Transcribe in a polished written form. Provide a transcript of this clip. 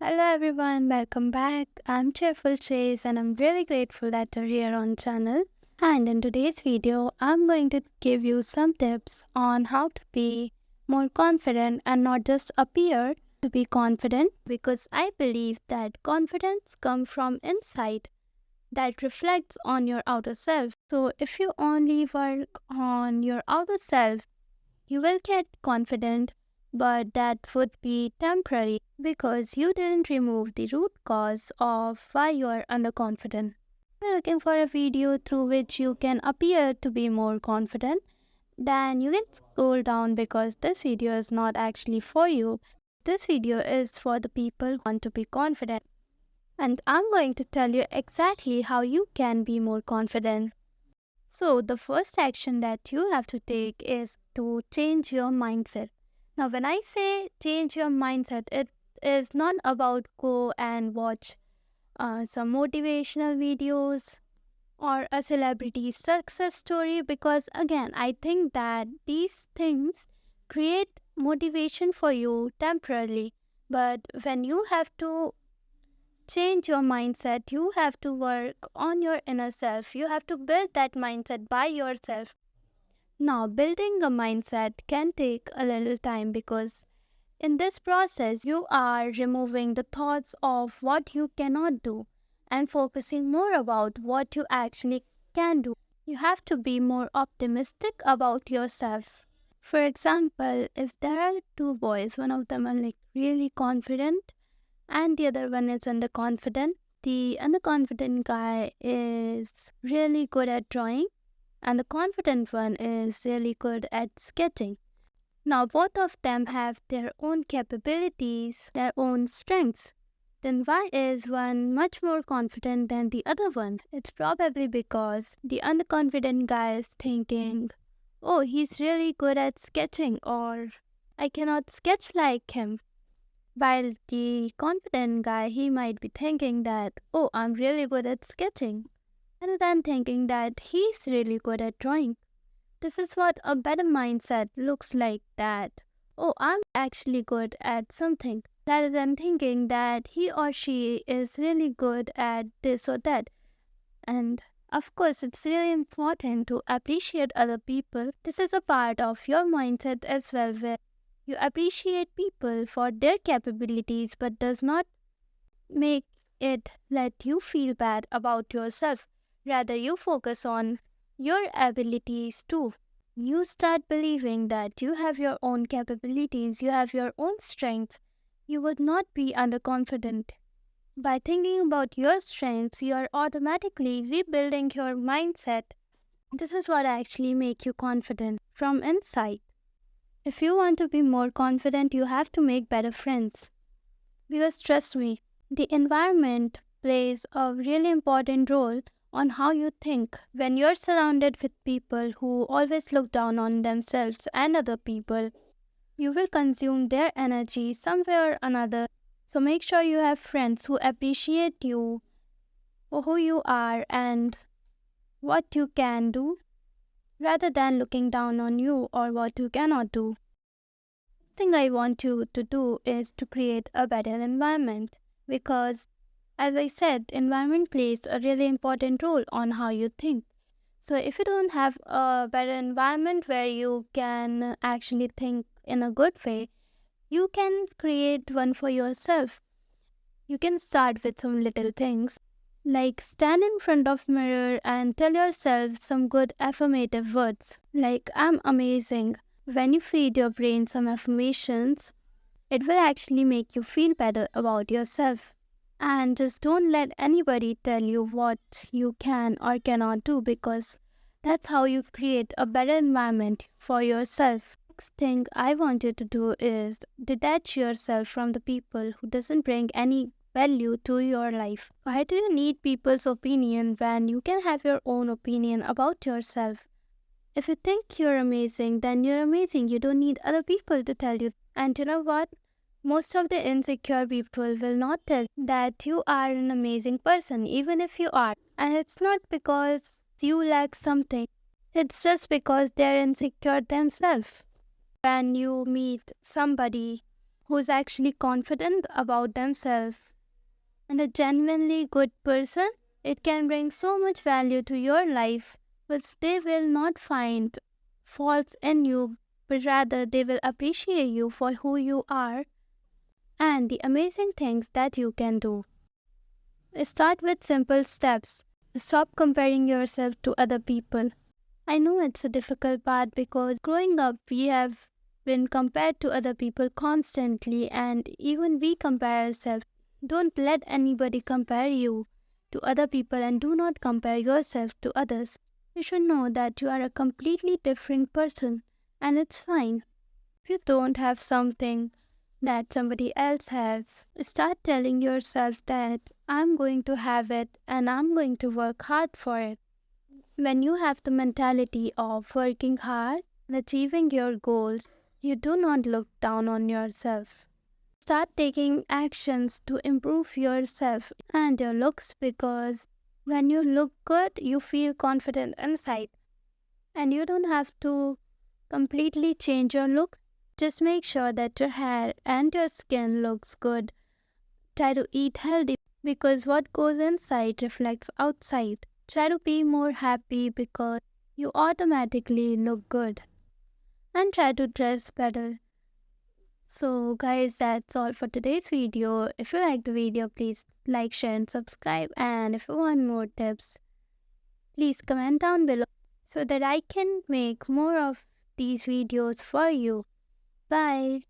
Hello everyone, welcome back. I'm Cheerful Chase and I'm really grateful that you're here on channel. And in today's video, I'm going to give you some tips on how to be more confident and not just appear to be confident, because I believe that confidence comes from inside that reflects on your outer self. So if you only work on your outer self, you will get confident, but that would be temporary because you didn't remove the root cause of why you are underconfident. If you're looking for a video through which you can appear to be more confident, then you can scroll down because this video is not actually for you. This video is for the people who want to be confident. And I'm going to tell you exactly how you can be more confident. So, the first action that you have to take is to change your mindset. Now, when I say change your mindset, it is not about go and watch some motivational videos or a celebrity success story, because again, I think that these things create motivation for you temporarily. But when you have to change your mindset, you have to work on your inner self. You have to build that mindset by yourself. Now, building a mindset can take a little time because in this process, you are removing the thoughts of what you cannot do and focusing more about what you actually can do. You have to be more optimistic about yourself. For example, if there are two boys, one of them are really confident and the other one is underconfident. The underconfident guy is really good at drawing and the confident one is really good at sketching. Now, both of them have their own capabilities, their own strengths. Then, why is one much more confident than the other one? It's probably because the underconfident guy is thinking, oh, he's really good at sketching, or I cannot sketch like him. While the confident guy, he might be thinking that, oh, I'm really good at sketching. And then thinking that he's really good at drawing. This is what a better mindset looks like, that, oh, I'm actually good at something, rather than thinking that he or she is really good at this or that. And of course, it's really important to appreciate other people. This is a part of your mindset as well, where you appreciate people for their capabilities but does not make it let you feel bad about yourself. Rather, you focus on your abilities too. You start believing that you have your own capabilities, you have your own strengths. You would not be underconfident. By thinking about your strengths, you are automatically rebuilding your mindset. This is what actually makes you confident from inside. If you want to be more confident, you have to make better friends. Because trust me, the environment plays a really important role on how you think. When you're surrounded with people who always look down on themselves and other people, you will consume their energy somewhere or another. So make sure you have friends who appreciate you for who you are and what you can do, rather than looking down on you or what you cannot do. Thing I want you to do is to create a better environment, because as I said, environment plays a really important role on how you think. So if you don't have a better environment where you can actually think in a good way, you can create one for yourself. You can start with some little things like stand in front of mirror and tell yourself some good affirmative words like I'm amazing. When you feed your brain some affirmations, it will actually make you feel better about yourself. And just don't let anybody tell you what you can or cannot do, because that's how you create a better environment for yourself. Next thing I want you to do is detach yourself from the people who doesn't bring any value to your life. Why do you need people's opinion when you can have your own opinion about yourself? If you think you're amazing, then you're amazing. You don't need other people to tell you. And you know what? Most of the insecure people will not tell that you are an amazing person, even if you are. And it's not because you lack something, it's just because they're insecure themselves. When you meet somebody who's actually confident about themselves and a genuinely good person, it can bring so much value to your life, which they will not find faults in you, but rather they will appreciate you for who you are and the amazing things that you can do. Start with simple steps. Stop comparing yourself to other people. I know it's a difficult part because growing up we have been compared to other people constantly and even we compare ourselves. Don't let anybody compare you to other people and do not compare yourself to others. You should know that you are a completely different person and it's fine. If you don't have something that somebody else has, start telling yourself that I'm going to have it and I'm going to work hard for it. When you have the mentality of working hard and achieving your goals, you do not look down on yourself. Start taking actions to improve yourself and your looks because when you look good, you feel confident inside. And you don't have to completely change your looks. Just make sure that your hair and your skin looks good. Try to eat healthy because what goes inside reflects outside. Try to be more happy because you automatically look good. And try to dress better. So guys, that's all for today's video. If you like the video, please like, share and subscribe. And if you want more tips, please comment down below so that I can make more of these videos for you. Bye.